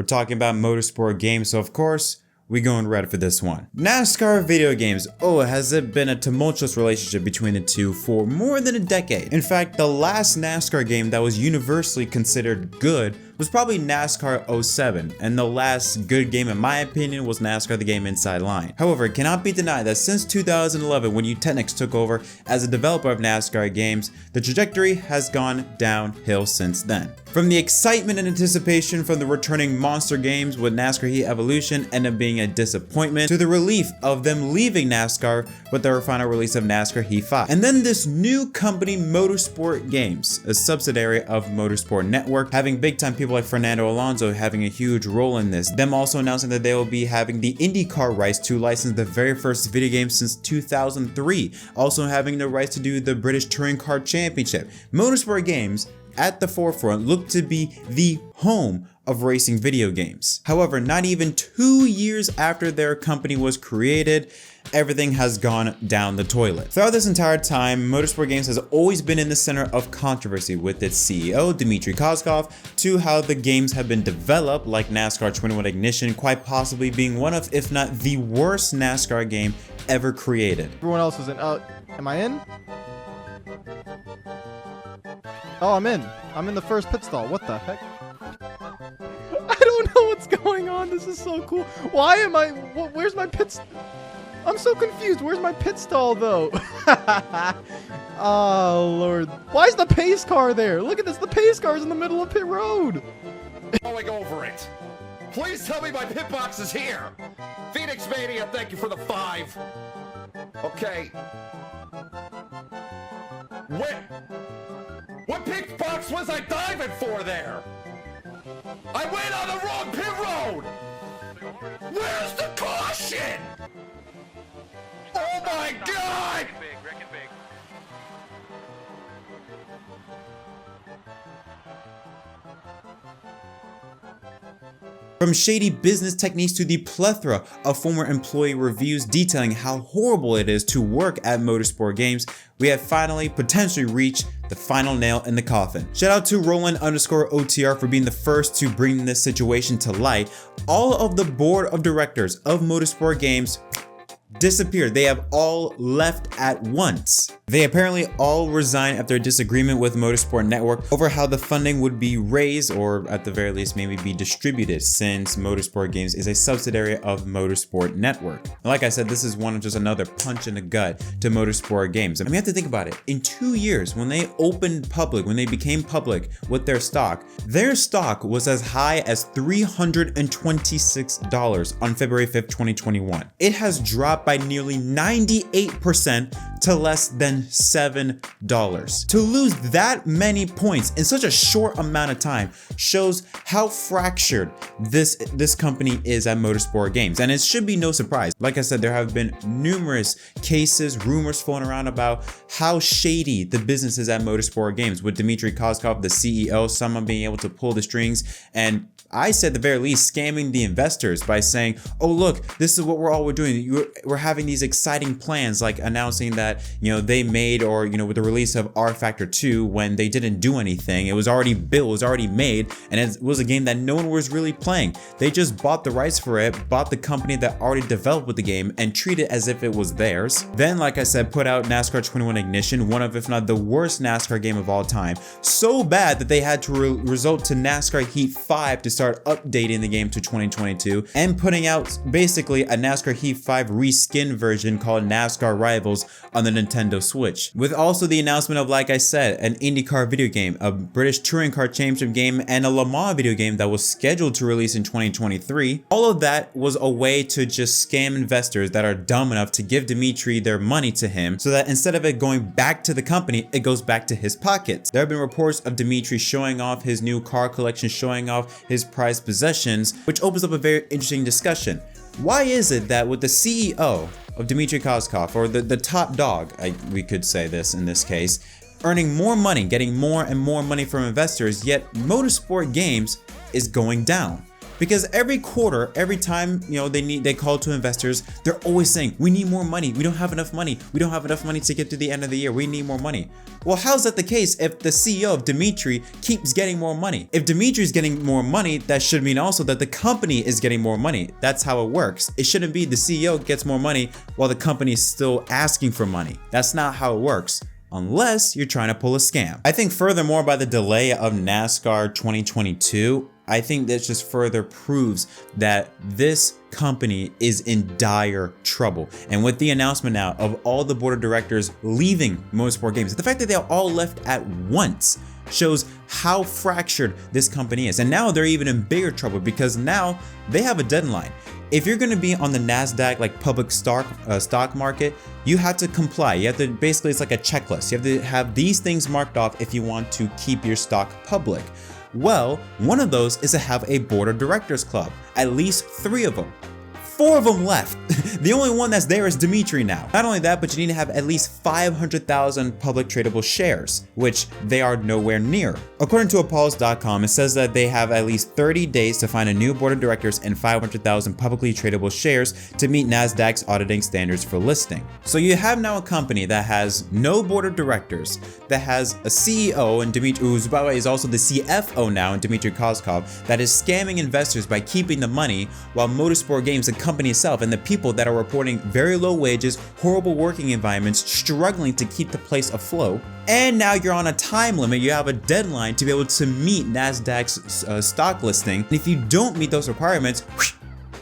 talking about Motorsport Games, so of course, we going red for this one. NASCAR video games. Oh, has it been a tumultuous relationship between the two for more than a decade. In fact, the last NASCAR game that was universally considered good was probably NASCAR 07, and the last good game in my opinion was NASCAR the Game Inside Line. However, it cannot be denied that since 2011, when Technics took over as a developer of NASCAR games, the trajectory has gone downhill since then. From the excitement and anticipation from the returning monster games with NASCAR Heat Evolution ended up being a disappointment, to the relief of them leaving NASCAR with their final release of NASCAR Heat 5. And then this new company, Motorsport Games, a subsidiary of Motorsport Network, having big time people like Fernando Alonso having a huge role in this. Them also announcing that they will be having the IndyCar rights to license the very first video game since 2003. Also having the rights to do the British Touring Car Championship. Motorsport Games at the forefront looked to be the home of racing video games. However, not even 2 years after their company was created, everything has gone down the toilet. Throughout this entire time, Motorsport Games has always been in the center of controversy with its CEO, Dmitry Kozkov, to how the games have been developed, like NASCAR 21 Ignition, quite possibly being one of, if not the worst NASCAR game ever created. Everyone else is in. Am I in? Oh, I'm in. I'm in the first pit stall. What the heck? I don't know what's going on. This is so cool. Why am I... Where's my pit... I'm so confused. Where's my pit stall, though? Oh, Lord. Why is the pace car there? Look at this. The pace car is in the middle of pit road. Going over it. Please tell me my pit box is here. Phoenix Mania, thank you for the 5. Okay. What pit box was I diving for there? I went on the wrong pit road! Where's the caution? Oh my God! From shady business techniques to the plethora of former employee reviews detailing how horrible it is to work at Motorsport Games, we have finally potentially reached the final nail in the coffin. Shout out to Roland_OTR for being the first to bring this situation to light. All of the board of directors of Motorsport Games disappeared. They have all left at once. They apparently all resigned after a disagreement with Motorsport Network over how the funding would be raised, or at the very least maybe be distributed, since Motorsport Games is a subsidiary of Motorsport Network. And like I said, this is just another punch in the gut to Motorsport Games. I mean, you have to think about it. In 2 years, when they opened public, when they became public with their stock was as high as $326 on February 5th, 2021. It has dropped by nearly 98% to less than $7. To lose that many points in such a short amount of time shows how fractured this company is at Motorsport Games, and it should be no surprise. Like I said, there have been numerous cases, rumors flown around about how shady the business is at Motorsport Games, with Dmitry Kozkov, the CEO, someone being able to pull the strings, and I said at the very least scamming the investors by saying, oh look, this is what we're doing. We're having these exciting plans, like announcing that, they made, or, with the release of R Factor 2, when they didn't do anything. It was already built, it was already made, and it was a game that no one was really playing. They just bought the rights for it, bought the company that already developed with the game, and treated it as if it was theirs. Then, like I said, put out NASCAR 21 Ignition, one of, if not the worst NASCAR game of all time. So bad that they had to resort to NASCAR Heat 5 to start updating the game to 2022, and putting out basically a NASCAR Heat 5 reskin version called NASCAR Rivals on the Nintendo Switch. With also the announcement of, like I said, an IndyCar video game, a British Touring Car Championship game, and a Le Mans video game that was scheduled to release in 2023. All of that was a way to just scam investors that are dumb enough to give Dmitry their money to him, so that instead of it going back to the company, it goes back to his pockets. There have been reports of Dmitry showing off his new car collection, showing off his prized possessions, which opens up a very interesting discussion. Why is it that with the CEO of Dmitry Kozkov, or the top dog, we could say this in this case, earning more money, getting more and more money from investors, yet Motorsport Games is going down? Because every quarter, every time, you know, they call to investors, they're always saying, we need more money. We don't have enough money. We don't have enough money to get to the end of the year. We need more money. Well, how's that the case if the CEO of Dmitry keeps getting more money? If Dmitry is getting more money, that should mean also that the company is getting more money. That's how it works. It shouldn't be the CEO gets more money while the company is still asking for money. That's not how it works. Unless you're trying to pull a scam. I think furthermore, by the delay of NASCAR 2022, I think this just further proves that this company is in dire trouble. And with the announcement now of all the board of directors leaving Motorsport Games, the fact that they all left at once shows how fractured this company is. And now they're even in bigger trouble because now they have a deadline. If you're going to be on the NASDAQ, like public stock market, you have to comply. You have to, basically it's like a checklist. You have to have these things marked off if you want to keep your stock public. Well, one of those is to have a board of directors club, at least 3 of them. 4 of them left. The only one that's there is Dmitry now. Not only that, but you need to have at least 500,000 public tradable shares, which they are nowhere near. According to Appalls.com, it says that they have at least 30 days to find a new board of directors and 500,000 publicly tradable shares to meet NASDAQ's auditing standards for listing. So you have now a company that has no board of directors, that has a CEO, and Dmitry, who by the way is also the CFO now, and Dmitry Kozkov, that is scamming investors by keeping the money, while Motorsport Games, the company itself, and the people that are reporting very low wages, horrible working environments, struggling to keep the place afloat. And now you're on a time limit. You have a deadline to be able to meet NASDAQ's stock listing. And if you don't meet those requirements,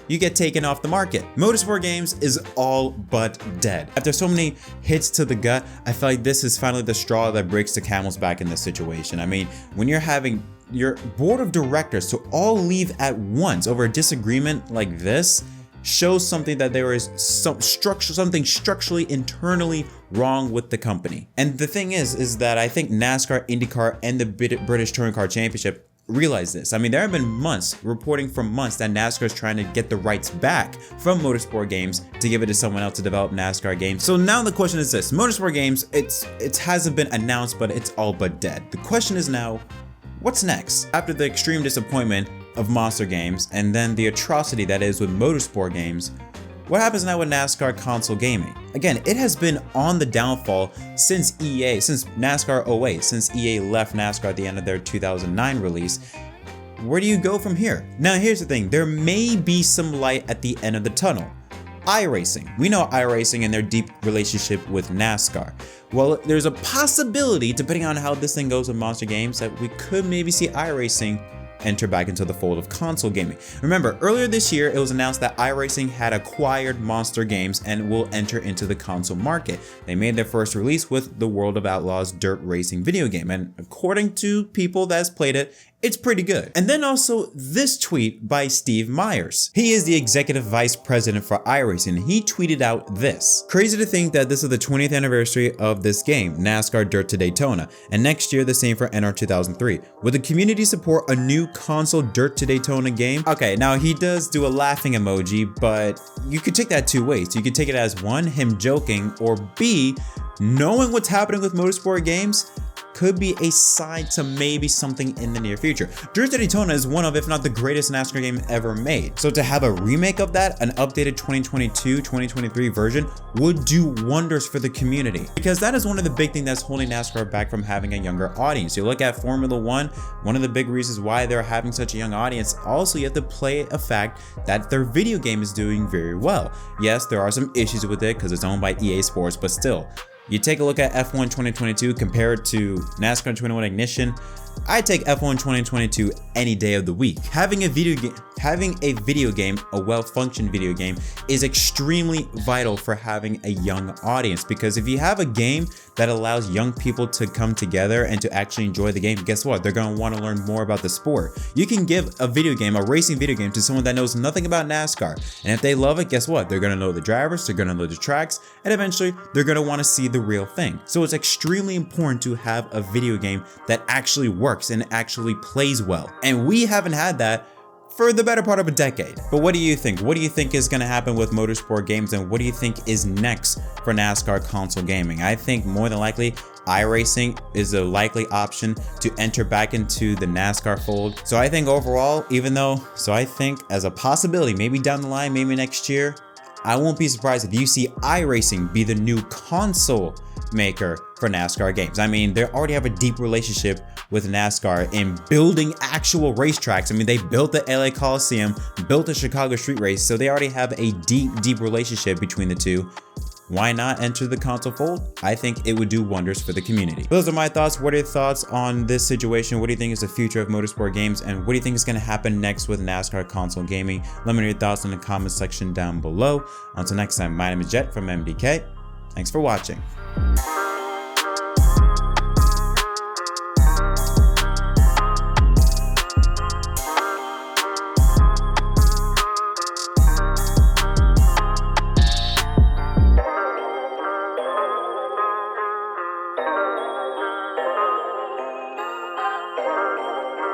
you get taken off the market. Motorsport Games is all but dead. After so many hits to the gut, I feel like this is finally the straw that breaks the camel's back in this situation. I mean, when you're having your board of directors to all leave at once over a disagreement like this, shows something that there is something structurally internally wrong with the company. And the thing is that I think NASCAR, IndyCar, and the British Touring Car Championship realize this. I mean, there have been months, reporting from months, that NASCAR is trying to get the rights back from Motorsport Games to give it to someone else to develop NASCAR games. So now the question is this: Motorsport Games, it hasn't been announced, but it's all but dead. The question is now, what's next? After the extreme disappointment of Monster Games and then the atrocity that is with Motorsport Games, what happens now with NASCAR console gaming? Again, it has been on the downfall since NASCAR 08, since EA left NASCAR at the end of their 2009 release. Where do you go from here? Now here's the thing, there may be some light at the end of the tunnel. iRacing. We know iRacing and their deep relationship with NASCAR. Well, there's a possibility, depending on how this thing goes with Monster Games, that we could maybe see iRacing enter back into the fold of console gaming. Remember, earlier this year, it was announced that iRacing had acquired Monster Games and will enter into the console market. They made their first release with the World of Outlaws dirt racing video game, and according to people that's played it, it's pretty good. And then also this tweet by Steve Myers. He is the executive vice president for iRacing. He tweeted out this: "Crazy to think that this is the 20th anniversary of this game, NASCAR Dirt to Daytona, and next year the same for NR 2003. Would the community support a new console Dirt to Daytona game?" Okay, now he does do a laughing emoji, but you could take that 2 ways. You could take it as 1, him joking, or B, knowing what's happening with Motorsport Games, could be a sign to maybe something in the near future. Dirt to Daytona is one of, if not the greatest NASCAR game ever made. So to have a remake of that, an updated 2022, 2023 version, would do wonders for the community. Because that is one of the big things that's holding NASCAR back from having a younger audience. You look at Formula One, one of the big reasons why they're having such a young audience, also you have to play a fact that their video game is doing very well. Yes, there are some issues with it because it's owned by EA Sports, but still. You take a look at F1 2022 compared to NASCAR 21 Ignition, I take F1 2022 any day of the week. Having a video game, a well-functioned video game, is extremely vital for having a young audience, because if you have a game that allows young people to come together and to actually enjoy the game, guess what? They're going to want to learn more about the sport. You can give a video game, a racing video game, to someone that knows nothing about NASCAR, and if they love it, guess what? They're going to know the drivers, they're going to know the tracks, and eventually they're going to want to see the real thing. So it's extremely important to have a video game that actually works and actually plays well. And we haven't had that for the better part of a decade. But what do you think? What do you think is going to happen with Motorsport Games, and what do you think is next for NASCAR console gaming? I think more than likely iRacing is a likely option to enter back into the NASCAR fold. So I think overall, I think as a possibility, maybe down the line, maybe next year, I won't be surprised if you see iRacing be the new console maker for NASCAR games. I mean, they already have a deep relationship with NASCAR in building actual racetracks. I mean, they built the LA Coliseum, built the Chicago Street Race, so they already have a deep relationship between the two. Why not enter the console fold? I think it would do wonders for the community. Those are my thoughts. What are your thoughts on this situation? What do you think is the future of Motorsport Games? And what do you think is going to happen next with NASCAR console gaming? Let me know your thoughts in the comment section down below. Until next time, my name is Jet from MDK. Thanks for watching.